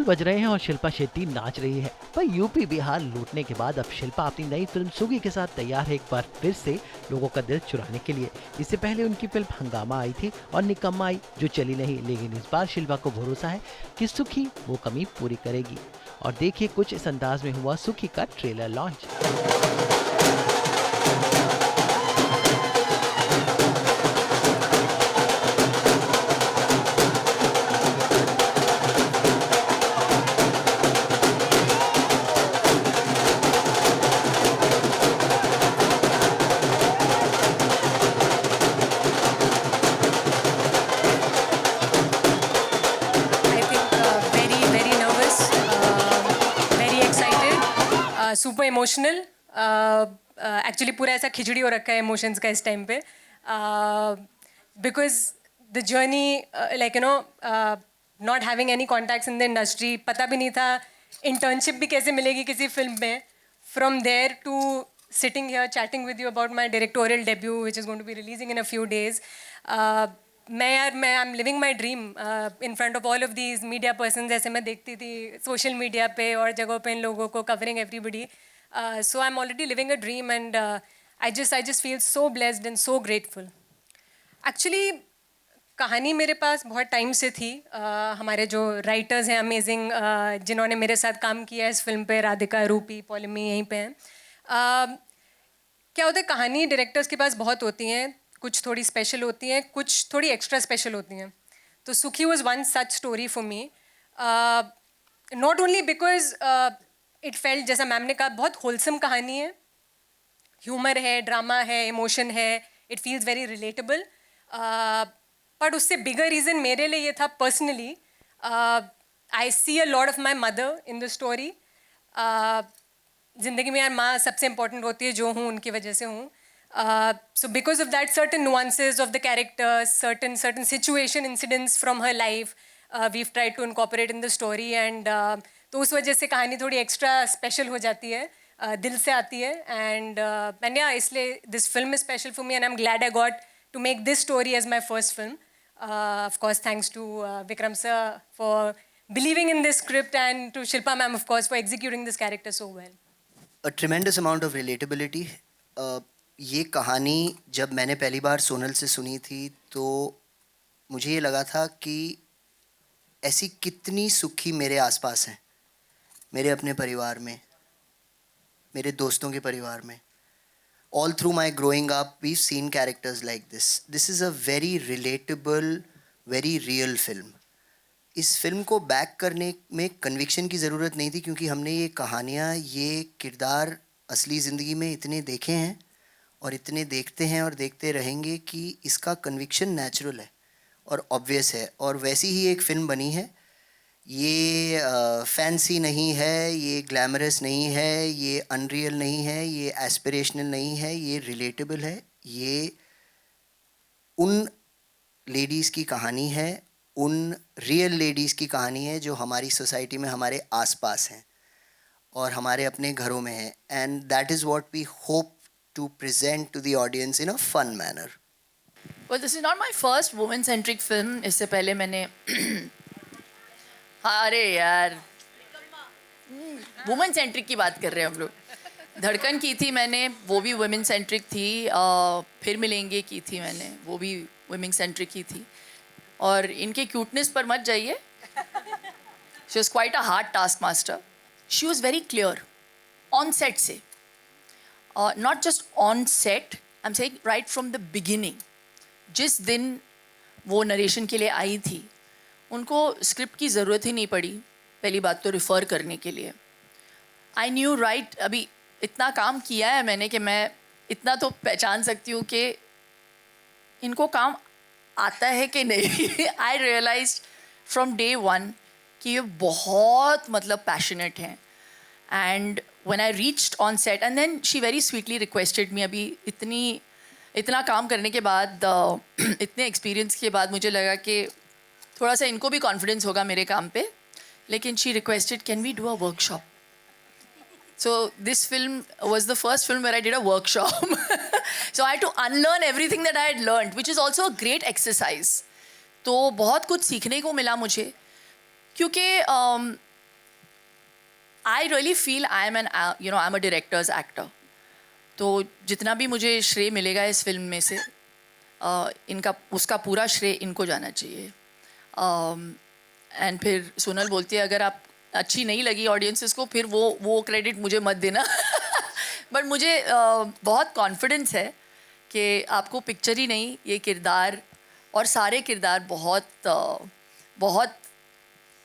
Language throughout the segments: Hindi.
बज रहे हैं और शिल्पा शेट्टी नाच रही है। पर यूपी बिहार लूटने के बाद अब शिल्पा अपनी नई फिल्म सुगी के साथ तैयार है एक बार फिर से लोगों का दिल चुराने के लिए। इससे पहले उनकी फिल्म हंगामा आई थी और निकम्मा आई जो चली नहीं, लेकिन इस बार शिल्पा को भरोसा है कि सुखी वो कमी पूरी करेगी। और देखिए कुछ इस अंदाज में हुआ सुखी का trailer launch. Super emotional. Actually पूरा ऐसा खिचड़ी हो रखा है इमोशंस का इस टाइम पे, because the journey like not having any contacts in the industry, पता भी नहीं था इंटर्नशिप भी कैसे मिलेगी किसी फिल्म में। From there to sitting here chatting with you about my directorial debut which is going to be releasing in a few days. मैं I am living my dream in front of all of these media person, जैसे मैं देखती थी सोशल मीडिया पे और जगहों पे इन लोगों को covering everybody. So I am already living a dream and I just feel so blessed and so grateful. Actually कहानी मेरे पास बहुत टाइम से थी। हमारे जो राइटर्स हैं अमेजिंग, जिन्होंने मेरे साथ काम किया है इस फिल्म पे, राधिका, रूपी, पॉलिमी यहीं पे हैं। क्या होता है, कहानी डायरेक्टर्स के पास बहुत होती हैं, कुछ थोड़ी स्पेशल होती हैं, कुछ थोड़ी एक्स्ट्रा स्पेशल होती हैं। तो सुखी was one such story for me, not only because it felt, जैसा मैम ने कहा, बहुत होलसम कहानी है, ह्यूमर है, ड्रामा है, इमोशन है, it feels very relatable. But उससे बिगर रीज़न मेरे लिए ये था personally, I see a lot of my mother in the story. ज़िंदगी में यार माँ सबसे इम्पोर्टेंट होती है, जो हूँ उनकी वजह से हूँ। So because of that, certain nuances of the characters, certain situation incidents from her life, we've tried to incorporate in the story, and तो उस वजह से कहानी थोड़ी extra special हो जाती है, दिल से आती है, and yeah, इसलिए this film is special for me and I'm glad I got to make this story as my first film. Of course, thanks to Vikram sir for believing in this script, and to Shilpa ma'am, of course, for executing this character so well. A tremendous amount of relatability. ये कहानी जब मैंने पहली बार सोनल से सुनी थी तो मुझे ये लगा था कि ऐसी कितनी सुखी मेरे आसपास हैं, मेरे अपने परिवार में, मेरे दोस्तों के परिवार में। All through my growing up, we've seen characters like this. This is a very relatable, very real film. इस फिल्म को बैक करने में कन्विक्शन की ज़रूरत नहीं थी, क्योंकि हमने ये कहानियाँ, ये किरदार असली ज़िंदगी में इतने देखे हैं और इतने देखते हैं और देखते रहेंगे कि इसका कन्विक्शन नेचुरल है और ऑब्वियस है, और वैसी ही एक फ़िल्म बनी है। ये फैंसी नहीं है, ये ग्लैमरस नहीं है, ये अनरियल नहीं है, ये एस्पिरेशनल नहीं है, ये रिलेटेबल है। ये उन लेडीज़ की कहानी है, उन रियल लेडीज़ की कहानी है जो हमारी सोसाइटी में हमारे आसपास हैं और हमारे अपने घरों में हैं, and that is what we hope to present to the audience in a fun manner. Well, this is not my first woman-centric film. इससे पहले मैंने अरे यार woman-centric की बात कर रहे हैं हम लोग। धड़कन की थी मैंने, वो भी women-centric थी। फिर मिलेंगे की थी मैंने, वो भी women-centric ही थी। और इनके क्यूटनेस पर मत जाइए। She was quite a hard taskmaster. She was very clear on set से। Not just on set, I'm saying right from the beginning. जिस दिन वो नरेशन के लिए आई थी, उनको स्क्रिप्ट की ज़रूरत ही नहीं पड़ी, पहली बात तो रिफ़र करने के लिए। I knew right, अभी इतना काम किया है मैंने कि मैं इतना तो पहचान सकती हूँ कि इनको काम आता है कि नहीं। I realized from day one कि ये बहुत मतलब पैशनेट हैं। And when I reached on set, and then she very sweetly requested me, अभी इतना काम करने के बाद, इतने एक्सपीरियंस के बाद मुझे लगा कि थोड़ा सा इनको भी कॉन्फिडेंस होगा मेरे काम पे, लेकिन she requested, can we do a workshop? So this film was the first film where I did a workshop. So I had to unlearn everything that I had learned, which is also a great exercise. तो बहुत कुछ सीखने को मिला मुझे, क्योंकि I really feel I am a directors actor. तो जितना भी मुझे श्रेय मिलेगा इस फिल्म में से इनका उसका पूरा श्रेय इनको जाना चाहिए. एंड फिर सोनल बोलती है अगर आप अच्छी नहीं लगी ऑडियंसेस को फिर वो क्रेडिट मुझे मत देना. बट मुझे बहुत कॉन्फिडेंस है कि आपको पिक्चर ही नहीं ये किरदार और सारे किरदार बहुत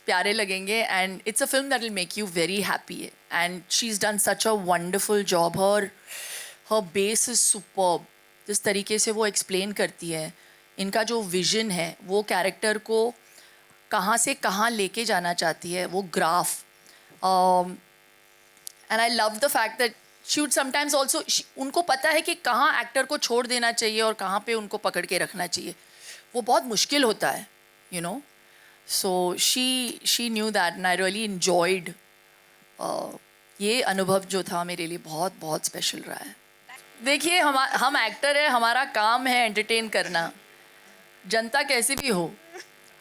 प्यारे लगेंगे. And it's a film that will make you very happy. And she is done such a wonderful job. Her base is superb. जिस तरीके से वो एक्सप्लेन करती है इनका जो विजन है वो कैरेक्टर को कहाँ से कहाँ लेके जाना चाहती है वो graph. And I love the fact that she would sometimes also उनको पता है कि कहाँ एक्टर को छोड़ देना चाहिए और कहाँ पे उनको पकड़ के रखना चाहिए. वो बहुत मुश्किल होता है you know. So she knew that and I really enjoyed. ये अनुभव जो था मेरे लिए बहुत बहुत स्पेशल रहा है. देखिए हम एक्टर हैं, हमारा काम है एंटरटेन करना. जनता कैसी भी हो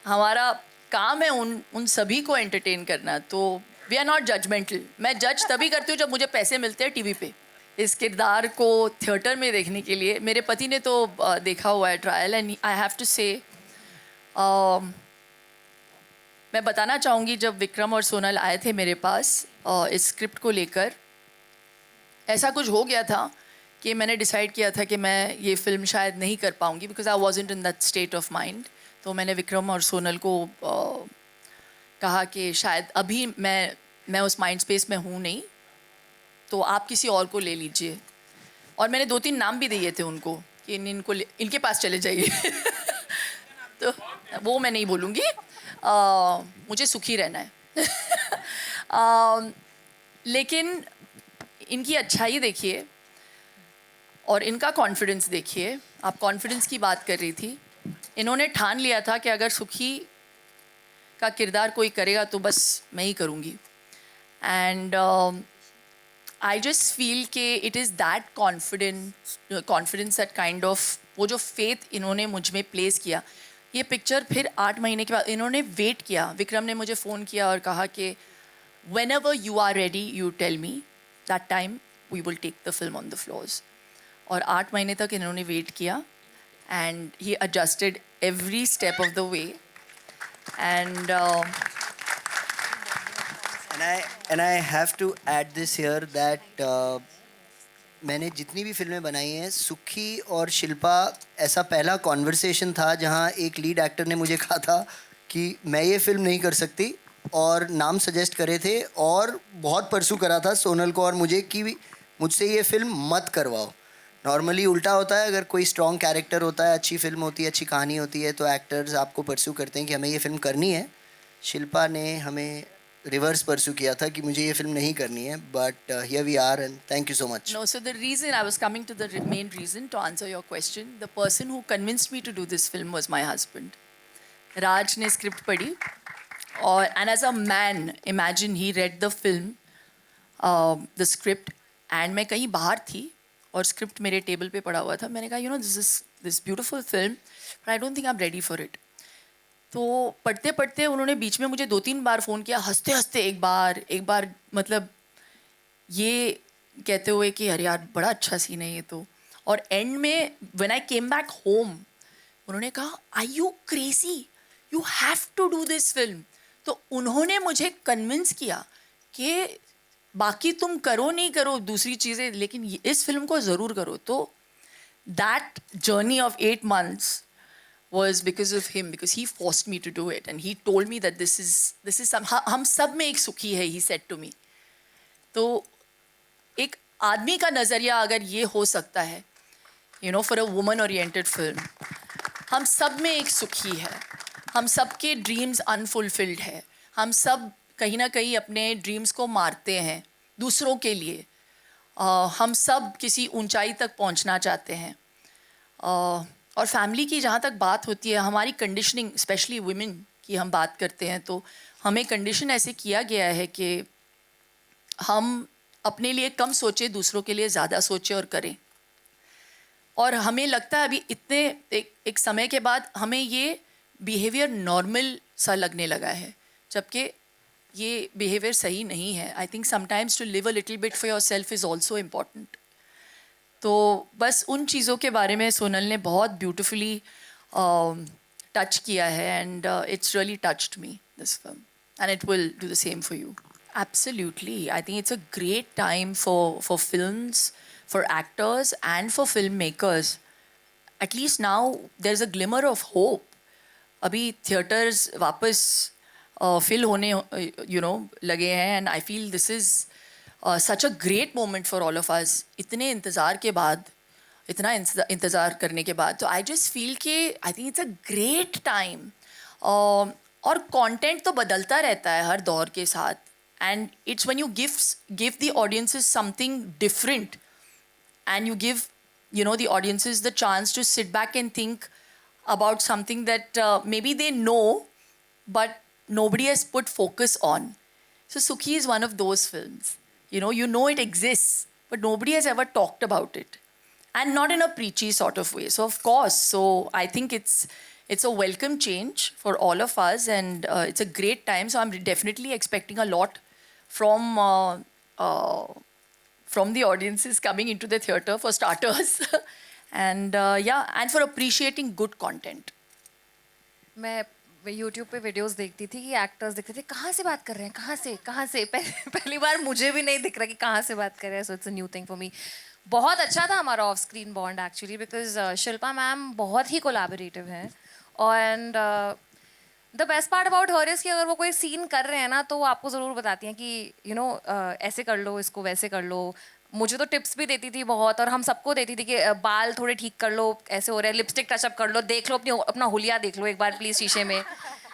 हमारा काम है उन सभी को एंटरटेन करना. तो वी आर नॉट जजमेंटल. मैं जज तभी करती हूँ जब मुझे पैसे मिलते हैं टीवी पे. इस किरदार को थिएटर में देखने के लिए मेरे पति ने तो देखा हुआ है trial. And I have to say मैं बताना चाहूँगी जब विक्रम और सोनल आए थे मेरे पास इस स्क्रिप्ट को लेकर ऐसा कुछ हो गया था कि मैंने डिसाइड किया था कि मैं ये फिल्म शायद नहीं कर पाऊँगी because I wasn't in that state of mind. तो मैंने विक्रम और सोनल को कहा कि शायद अभी मैं उस माइंड स्पेस में हूँ नहीं तो आप किसी और को ले लीजिए. और मैंने 2-3 नाम भी दिए थे उनको कि इनके पास चले जाइए. तो वो मैं नहीं बोलूँगी. मुझे सुखी रहना है. लेकिन इनकी अच्छाई देखिए और इनका कॉन्फिडेंस देखिए. आप कॉन्फिडेंस की बात कर रही थी. इन्होंने ठान लिया था कि अगर सुखी का किरदार कोई करेगा तो बस मैं ही करूँगी. एंड आई जस्ट फील कि it is that confidence that kind of वो जो फेथ इन्होंने मुझ में प्लेस किया. ये पिक्चर फिर 8 महीने के बाद इन्होंने वेट किया. विक्रम ने मुझे फ़ोन किया और कहा कि whenever you are ready you tell me that time we will take the film on the floors. और 8 महीने तक इन्होंने वेट किया and he adjusted every step of the way. And I have to add this here that मैंने जितनी भी फिल्में बनाई हैं सुखी और शिल्पा ऐसा पहला कॉन्वर्सेशन था जहाँ एक लीड एक्टर ने मुझे कहा था कि मैं ये फिल्म नहीं कर सकती और नाम सजेस्ट करे थे और बहुत परसू करा था सोनल को और मुझे कि मुझसे ये फिल्म मत करवाओ. नॉर्मली उल्टा होता है. अगर कोई स्ट्रॉन्ग कैरेक्टर होता है, अच्छी फिल्म होती है, अच्छी कहानी होती है तो एक्टर्स आपको परस्यू करते हैं कि हमें ये फिल्म करनी है. शिल्पा ने हमें रिवर्स परस्यू किया था कि मुझे ये फिल्म नहीं करनी है. But here we are and thank you so much. no, so the reason I was coming to the main reason to answer your question, the person who convinced me to do this film was my husband. Raj ने स्क्रिप्ट पढ़ी और and as a man imagine he read the film, the script and मैं कहीं बाहर थी और स्क्रिप्ट मेरे टेबल पे पड़ा हुआ था. मैंने कहा you know this beautiful film but I don't think I am ready for it. तो पढ़ते पढ़ते उन्होंने बीच में मुझे 2-3 बार फ़ोन किया हंसते हंसते एक बार मतलब ये कहते हुए कि अरे यार बड़ा अच्छा सीन है ये तो. और एंड में when I came back home उन्होंने कहा are you crazy you have to do this film. तो उन्होंने मुझे कन्विंस किया कि बाकी तुम करो नहीं करो दूसरी चीज़ें लेकिन इस फिल्म को ज़रूर करो. तो that journey of 8 months was because of him, because he forced me to do it and he told me that this is some हम सब में एक सुखी है, he said to me. तो एक आदमी का नज़रिया अगर ये हो सकता है you know for a woman oriented film, हम सब में एक सुखी है. हम सब के ड्रीम्स अनफुलफिल्ड है. हम सब कहीं ना कहीं अपने ड्रीम्स को मारते हैं दूसरों के लिए. हम सब किसी ऊंचाई तक पहुंचना चाहते हैं. और फैमिली की जहाँ तक बात होती है हमारी कंडीशनिंग स्पेशली वुमेन की हम बात करते हैं तो हमें कंडीशन ऐसे किया गया है कि हम अपने लिए कम सोचें दूसरों के लिए ज़्यादा सोचें और करें. और हमें लगता है अभी इतने एक समय के बाद हमें ये बिहेवियर नॉर्मल सा लगने लगा है जबकि ये बिहेवियर सही नहीं है. I think sometimes to live a little bit for yourself is also important. तो बस उन चीज़ों के बारे में सोनल ने बहुत ब्यूटिफुली टच किया है, and it's really touched me, this film, and it will do the same for you. Absolutely. I think it's a great time for films, for actors, and for filmmakers. At least now there's a glimmer of hope. अभी theaters वापस fill होने लगे हैं, and I feel this is such a great moment for all of us. इतने इंतज़ार के बाद, इतना इंतज़ार करने के बाद, तो I just feel कि I think it's a great time. और content तो बदलता रहता है हर दौर के साथ. And it's when you give the audiences something different, and you give the audiences the chance to sit back and think about something that maybe they know but nobody has put focus on. So Sukhi is one of those films. You know it exists, but nobody has ever talked about it, and not in a preachy sort of way. So of course, I think it's a welcome change for all of us, and it's a great time. So I'm definitely expecting a lot from the audiences coming into the theatre, for starters, and and for appreciating good content. मैं यूट्यूब पे वीडियोस देखती थी कि एक्टर्स दिखते थे, कहाँ से बात कर रहे हैं, कहाँ से पहली बार मुझे भी नहीं दिख रहा कि कहाँ से बात कर रहे हैं. So it's a new thing for me. बहुत अच्छा था हमारा of screen bond actually, because Shilpa ma'am बहुत ही कोलैबोरेटिव हैं. And the best part about her is कि अगर वो कोई सीन कर रहे हैं ना, तो वो आपको ज़रूर बताती हैं कि ऐसे कर लो, इसको वैसे कर लो. मुझे तो टिप्स भी देती थी बहुत, और हम सबको देती थी कि बाल थोड़े ठीक कर लो, ऐसे हो रहे हैं, लिपस्टिक टचअप कर लो, देख लो अपना हुलिया देख लो एक बार प्लीज़ शीशे में.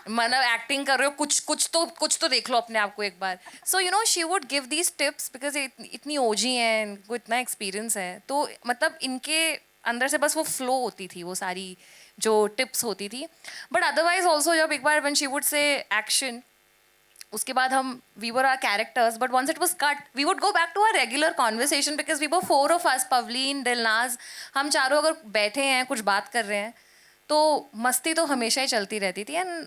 मतलब एक्टिंग कर रहे हो, कुछ तो देख लो अपने आप को एक बार. So she would give these tips because इतनी ओजी हैं, इनको इतना एक्सपीरियंस है. तो मतलब इनके अंदर से बस वो फ्लो होती थी, वो सारी जो टिप्स होती थी. बट अदरवाइज ऑल्सो जब एक बार when she would say action, उसके बाद हम we were are characters, but once it was cut we would go back to our regular conversation, because we were 4 of us, Pavleen, Dilnaz, हम चारों अगर बैठे हैं कुछ बात कर रहे हैं तो मस्ती तो हमेशा ही चलती रहती थी. And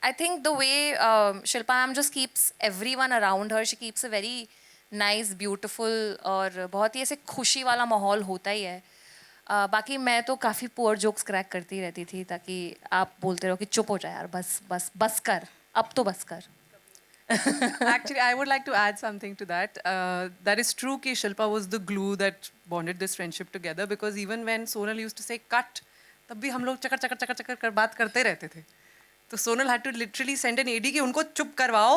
I think the way Shilpa ma'am just keeps everyone around her, she keeps a very nice beautiful, और बहुत ही ऐसे खुशी वाला माहौल होता ही है. बाकी मैं तो काफ़ी पुअर जोक्स क्रैक करती रहती थी, ताकि आप बोलते रहो कि चुप हो जाए यार, बस कर, अब तो बस कर. Actually, I would like to add something to that. That is true कि Shilpa was the glue that bonded this friendship together, because even when Sonal used to say cut, तब भी हम लोग चकर कर बात करते रहते थे. तो Sonal had to literally send an AD कि उनको चुप करवाओ,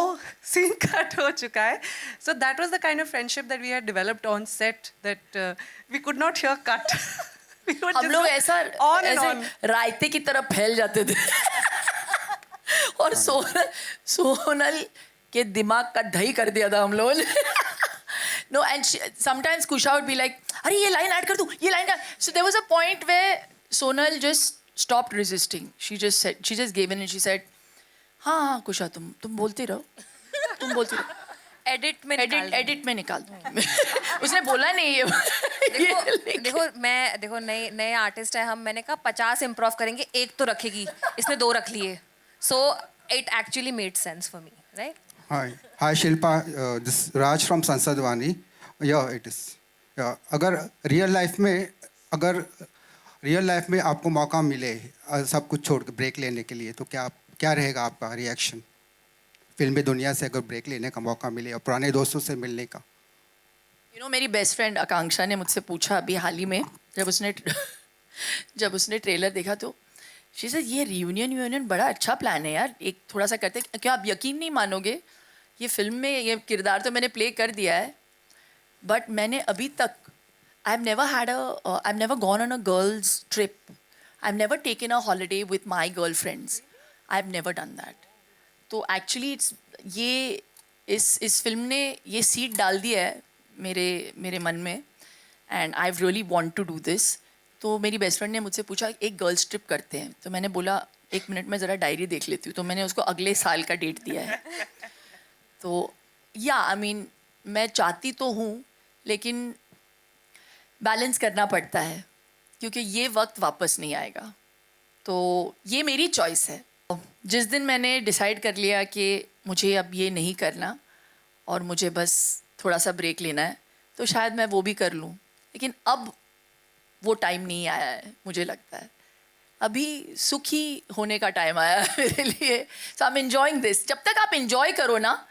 scene cut हो चुका है. So that was the kind of friendship that we had developed on set, that we could not hear cut. हम लोग ऐसा रायते की तरह फैल जाते थे. और सोनल के दिमाग का दही कर दिया था हम लोगों ने. No, and sometimes Kusha would be like, अरे ये लाइन ऐड कर दूँ, ये line. So there was a point where Sonal just stopped resisting. She just gave in and she said, हाँ Kusha, तुम बोलते रहो, तुम बोलते रहो. एडिट में निकाल दूँ. उसने बोला नहीं ये. देखो नए आर्टिस्ट है हम, मैंने कहा 50 इम्प्रोव करेंगे, एक तो रखेगी, इसने 2 रख लिए. So it actually made sense for me, right? Hi Shilpa, this Raj from Sansad Vani. Yeah, it is. Yeah, अगर रियल लाइफ में आपको मौका मिले सब कुछ छोड़ के ब्रेक लेने के लिए, तो क्या रहेगा आपका रिएक्शन? फिल्मी दुनिया से अगर ब्रेक लेने का मौका मिले और पुराने दोस्तों से मिलने का. मेरी बेस्ट फ्रेंड आकांक्षा ने मुझसे पूछा अभी हाल ही में, जब उसने ट्रेलर देखा, तो शी सेड ये रियूनियन बड़ा अच्छा प्लान है यार, एक थोड़ा सा करते. क्या आप यकीन नहीं मानोगे, ये फिल्म में ये किरदार तो मैंने प्ले कर दिया है, बट मैंने अभी तक I've never gone on a girls trip. I've never taken a holiday with my girlfriends. I've never done that. तो एक्चुअली ये इस फिल्म ने ये सीड डाल दिया है मेरे मन में, and I really want to do this. तो मेरी बेस्ट फ्रेंड ने मुझसे पूछा एक गर्ल्स ट्रिप करते हैं, तो मैंने बोला 1 मिनट में ज़रा डायरी देख लेती हूँ. तो मैंने उसको अगले साल का डेट दिया है. तो आई मीन मैं चाहती तो हूँ, लेकिन बैलेंस करना पड़ता है, क्योंकि ये वक्त वापस नहीं आएगा. तो ये मेरी चॉइस है. जिस दिन मैंने डिसाइड कर लिया कि मुझे अब ये नहीं करना और मुझे बस थोड़ा सा ब्रेक लेना है, तो शायद मैं वो भी कर लूँ, लेकिन अब वो टाइम नहीं आया है, मुझे लगता है अभी सुखी होने का टाइम आया है मेरे लिए. सो आई एम एंजॉइंग दिस. जब तक आप एंजॉय करो ना,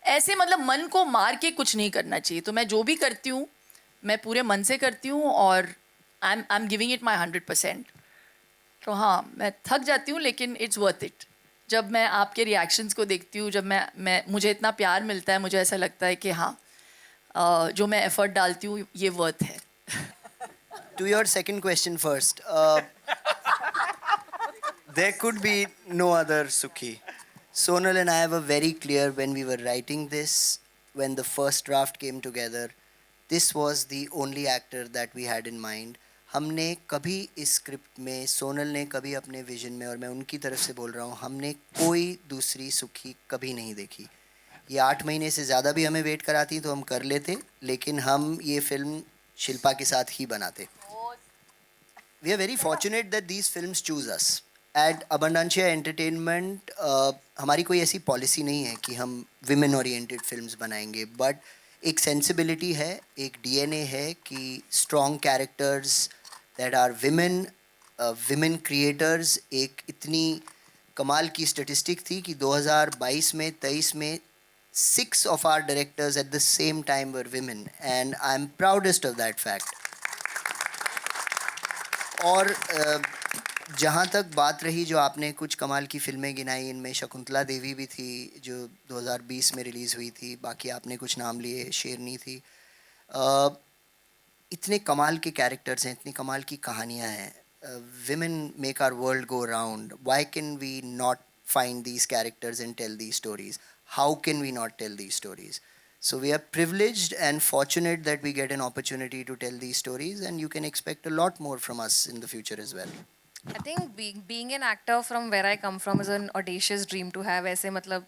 ऐसे मतलब मन को मार के कुछ नहीं करना चाहिए. तो मैं जो भी करती हूँ मैं पूरे मन से करती हूँ और I am giving it my 100%. तो हाँ, मैं थक जाती हूँ लेकिन इट्स वर्थ इट. जब मैं आपके रिएक्शंस को देखती हूँ, जब मैं मुझे इतना प्यार मिलता है, मुझे ऐसा लगता है कि हाँ, जो मैं एफर्ट डालती हूँ ये वर्थ है. To your second question first, there could be no other Sukhi. Sonal and I were very clear when we were writing this, when the first draft came together, this was the only actor that we had in mind. हमने कभी इस स्क्रिप्ट में, सोनल ने कभी अपने विजन में, और मैं उनकी तरफ से बोल रहा हूँ, हमने कोई दूसरी सुखी कभी नहीं देखी. ये 8 महीने से ज़्यादा भी हमें वेट कराती तो हम कर लेते, लेकिन हम ये फिल्म शिल्पा के साथ ही बनाते. We are very fortunate that these films choose us. At Abundancia Entertainment, हमारी कोई ऐसी पॉलिसी नहीं है कि हम women oriented films बनाएंगे, but एक sensibility है, एक DNA है कि strong characters that are women, women creators. एक इतनी कमाल की statistic थी कि 2022 में 23 में 6 of our directors at the same time were women, and I'm proudest of that fact. और जहाँ तक बात रही, जो आपने कुछ कमाल की फिल्में गिनाई, इनमें शकुंतला देवी भी थी जो 2020 में रिलीज़ हुई थी, बाकी आपने कुछ नाम लिए, शेरनी थी. इतने कमाल के कैरेक्टर्स हैं, इतनी कमाल की कहानियाँ हैं. Women make our world go round. Why can we not find these characters and tell these stories? How can we not tell these stories? So we are privileged and fortunate that we get an opportunity to tell these stories, and you can expect a lot more from us in the future as well. I think being an actor from where I come from is an audacious dream to have. ऐसे मतलब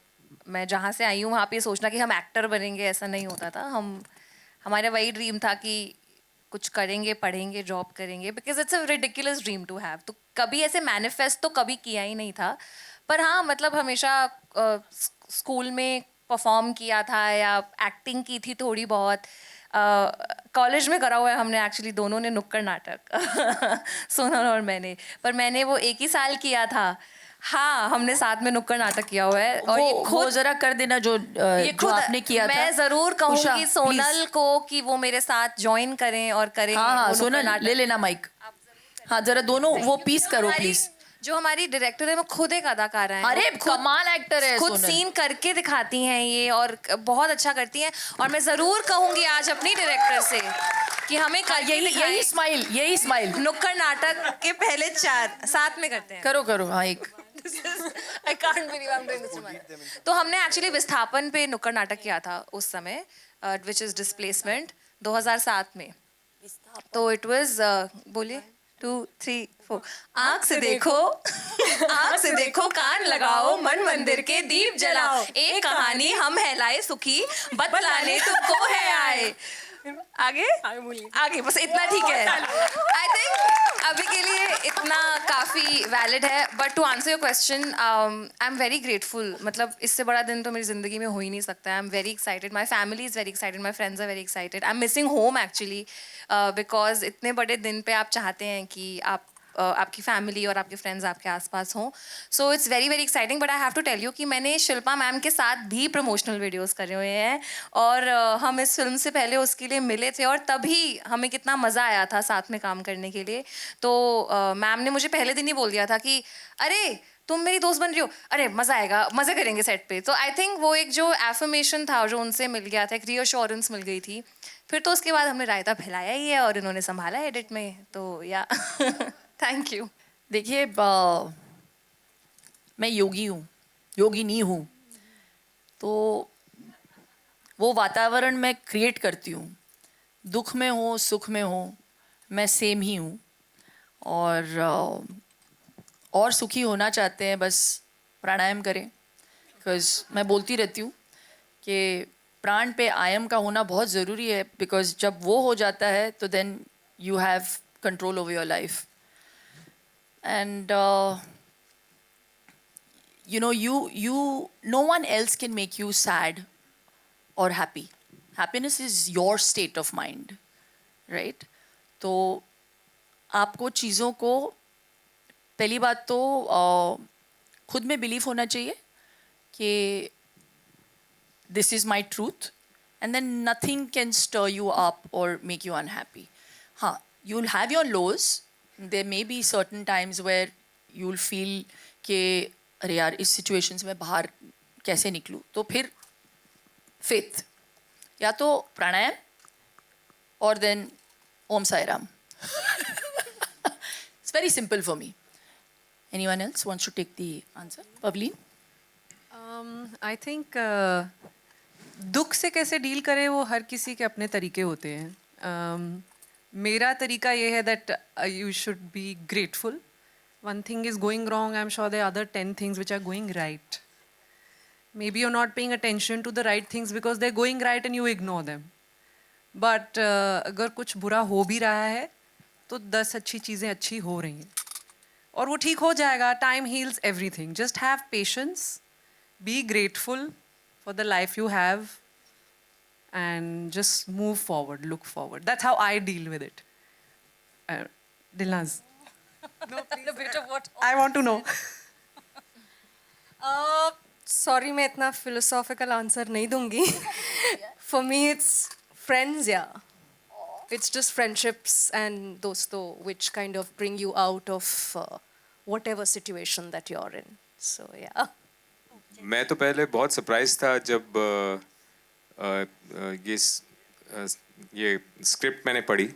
मैं जहाँ से आई हूँ वहाँ पे सोचना कि हम एक्टर बनेंगे, ऐसा नहीं होता था. हमारा वही ड्रीम था कि कुछ करेंगे, पढ़ेंगे, जॉब करेंगे, because it's a ridiculous dream to have. तो कभी ऐसे मैनिफेस्ट तो कभी किया ही नहीं था. पर हाँ, मतलब हमेशा स्कूल में परफॉर्म किया था या एक्टिंग की थी थोड़ी बहुत. कॉलेज में करा हुआ है हमने एक्चुअली, दोनों ने नुक्कड़ नाटक सोनल और मैंने. पर मैंने वो 1 ही साल किया था. हाँ, हमने साथ में नुक्कड़ नाटक किया हुआ है. और ये खुद वो जरा कर देना जो आपने किया था. मैं ज़रूर कहूँगी सोनल को कि वो मेरे साथ ज्वाइन करें और करें. हाँ, सोनल ले लेना माइक. हाँ, जरा दोनों वो पीस करो प्लीज. जो हमारी डायरेक्टर है वो खुद एक अदाकारा है. अरे कमाल एक्टर है. खुद सीन करके दिखाती हैं ये, और बहुत अच्छा करती हैं. और मैं जरूर कहूंगी आज अपनी डायरेक्टर से कि हमें यही स्माइल नुक्कड़ नाटक के पहले 4 साथ में करते हैं. करो. हाँ, एक I can't believe I'm doing this to myself. तो हमने एक्चुअली विस्थापन पे नुक्कड़ नाटक किया था उस समय, which is displacement 2007 में. तो it was बोलिए 2 3 4. आँख से देखो आँख से देखो, कान लगाओ, मन मंदिर के दीप जलाओ, एक कहानी हम है लाए सुखी, बतलाने तुमको है आए. आगे बस इतना ठीक है. आई थिंक अभी के लिए इतना काफ़ी वैलिड है. But to answer your question, I am very grateful. मतलब इससे बड़ा दिन तो मेरी ज़िंदगी में हो ही नहीं सकता. I am very excited, my family is very excited, my friends are very excited. I am missing home actually, because इतने बड़े दिन पे आप चाहते हैं कि आपकी फैमिली और आपके फ्रेंड्स आपके आसपास हों. So it's very very exciting. But I have to tell you कि मैंने शिल्पा मैम के साथ भी प्रमोशनल वीडियोस करे हुए हैं, और हम इस फिल्म से पहले उसके लिए मिले थे, और तभी हमें कितना मज़ा आया था साथ में काम करने के लिए. तो मैम ने मुझे पहले दिन ही बोल दिया था कि अरे तुम मेरी दोस्त बन रही हो, अरे मज़ा आएगा, मज़े करेंगे सेट पे. तो आई थिंक वो एक जो एफर्मेशन था जो उनसे मिल गया था, एक रीअश्योरेंस मिल गई थी. फिर तो उसके बाद हमने रायता फैलाया ही है और इन्होंने संभाला एडिट में. तो या थैंक यू. देखिए, मैं योगिनी हूँ. तो वो वातावरण मैं क्रिएट करती हूँ. दुख में हो, सुख में हो, मैं सेम ही हूँ. और सुखी होना चाहते हैं, बस प्राणायाम करें. बिकॉज मैं बोलती रहती हूँ कि प्राण पे आयम का होना बहुत ज़रूरी है. बिकॉज जब वो हो जाता है तो then you have control over your life. And you know, no one else can make you sad or happy. Happiness is your state of mind, right? तो आपको चीज़ों को पहली बात तो खुद में बिलीव होना चाहिए कि this is my truth, and then nothing can stir you up or make you unhappy. हाँ, you'll have your lows. There may be certain times where you'll feel कि अरे यार इस situations में बाहर कैसे निकलूँ, तो फिर faith, या तो प्राणायाम or then Om Sai Ram. It's very simple for me. Anyone else wants to take the answer? Pavleen? I think दुख से कैसे डील करें वो हर किसी के अपने तरीके होते हैं. मेरा तरीका ये है that you should be grateful. One thing is going wrong, I am sure there are other 10 things which are going right. Maybe you're not paying attention to the right things because they're going right and you ignore them. But अगर कुछ बुरा हो भी रहा है तो 10 अच्छी चीज़ें अच्छी हो रही हैं और वो ठीक हो जाएगा. Time heals everything. Just have patience, be grateful for the life you have, and just move forward, look forward. That's how I deal with it. Dilnaz. No, please. A bit of what? I want to know. Sorry, मैं इतना philosophical answer नहीं दूंगी. For me, it's friends, yeah. It's just friendships and दोस्तों which kind of bring you out of whatever situation that you're in. So yeah. मैं तो पहले बहुत सरप्राइज था जब ये स्क्रिप्ट मैंने पढ़ी.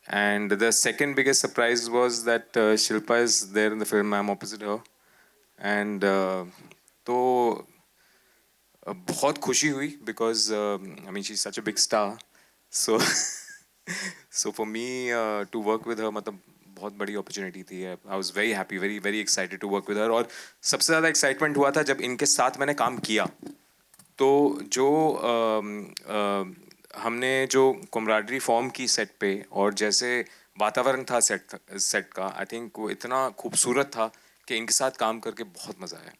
And the second biggest surprise was that Shilpa is there in the film. I am opposite her. And तो बहुत खुशी हुई because I mean she is such a big star. So for me to work with her मतलब बहुत बड़ी अपॉर्चुनिटी थी. I was very happy, very very excited to work with her. और सबसे ज़्यादा एक्साइटमेंट हुआ था जब इनके साथ मैंने काम किया. तो जो हमने जो कमराडरी फॉर्म की सेट पे और जैसे वातावरण था सेट का, आई थिंक वो इतना खूबसूरत था कि इनके साथ काम करके बहुत मज़ा आया.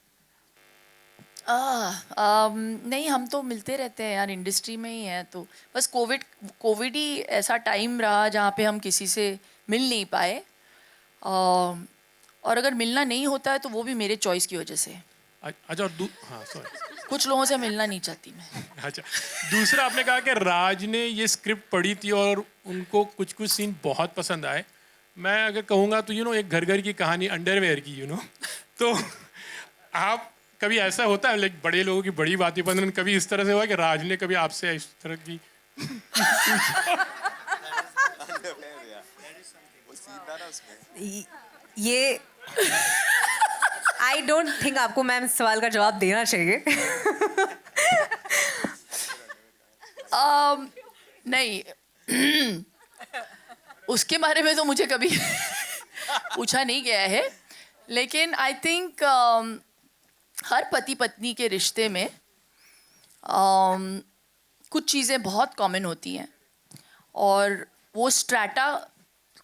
नहीं, हम तो मिलते रहते हैं यार, इंडस्ट्री में ही हैं. तो बस कोविड ही ऐसा टाइम रहा जहाँ पे हम किसी से मिल नहीं पाए. और अगर मिलना नहीं होता है तो वो भी मेरे चॉइस की वजह से. अच्छा, हाँ सॉरी, कुछ लोगों से मिलना नहीं चाहती मैं. अच्छा, दूसरा आपने कहा कि राज ने ये स्क्रिप्ट पढ़ी थी और उनको कुछ कुछ सीन बहुत पसंद आए. मैं अगर कहूँगा तो एक घर घर की कहानी अंडरवेयर की तो आप कभी ऐसा होता है लाइक बड़े लोगों की बड़ी बातें पसंद, कभी इस तरह से हुआ कि राज ने कभी आपसे इस तरह की ये आई डोंट थिंक आपको मैम इस सवाल का जवाब देना चाहिए. नहीं उसके बारे में तो मुझे कभी पूछा नहीं गया है. लेकिन आई थिंक हर पति पत्नी के रिश्ते में कुछ चीज़ें बहुत कॉमन होती हैं. और वो स्ट्रैटा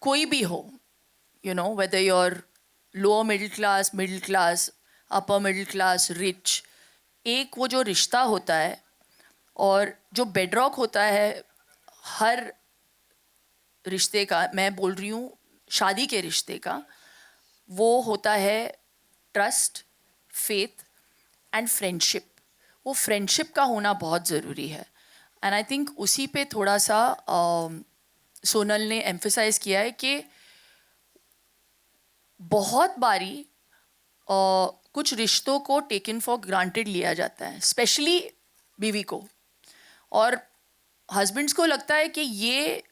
कोई भी हो, whether you're lower middle class, upper middle class, rich, एक वो जो रिश्ता होता है और जो बेडरॉक होता है हर रिश्ते का, मैं बोल रही हूँ शादी के रिश्ते का, वो होता है ट्रस्ट, फेथ एंड फ्रेंडशिप. वो फ्रेंडशिप का होना बहुत ज़रूरी है. एंड आई थिंक उसी पे थोड़ा सा सोनल ने एम्फसाइज किया है कि बहुत बारी कुछ रिश्तों को टेकन फॉर ग्रांटेड लिया जाता है, स्पेशली बीवी को. और हस्बैंड्स को लगता है कि ये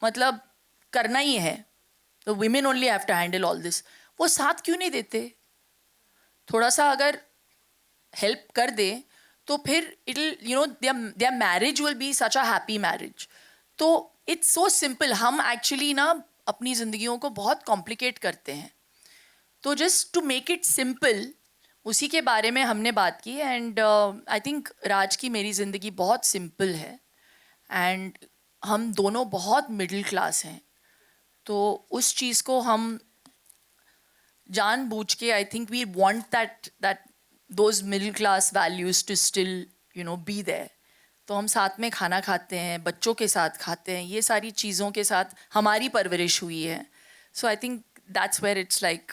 मतलब करना ही है, तो women only have to handle all this. वो साथ क्यों नहीं देते? थोड़ा सा अगर हेल्प कर दे तो फिर it their marriage will be such a happy marriage. तो इट्स सो सिंपल. हम एक्चुअली ना अपनी ज़िंदगियों को बहुत कॉम्प्लिकेट करते हैं. तो just to make it simple, उसी के बारे में हमने बात की. एंड आई थिंक राज की मेरी ज़िंदगी बहुत सिंपल है एंड हम दोनों बहुत मिडिल क्लास हैं. तो उस चीज़ को हम जानबूझ के I think we want that those middle class values to still be there. तो हम साथ में खाना खाते हैं, बच्चों के साथ खाते हैं, ये सारी चीज़ों के साथ हमारी परवरिश हुई है. So I think that's where it's like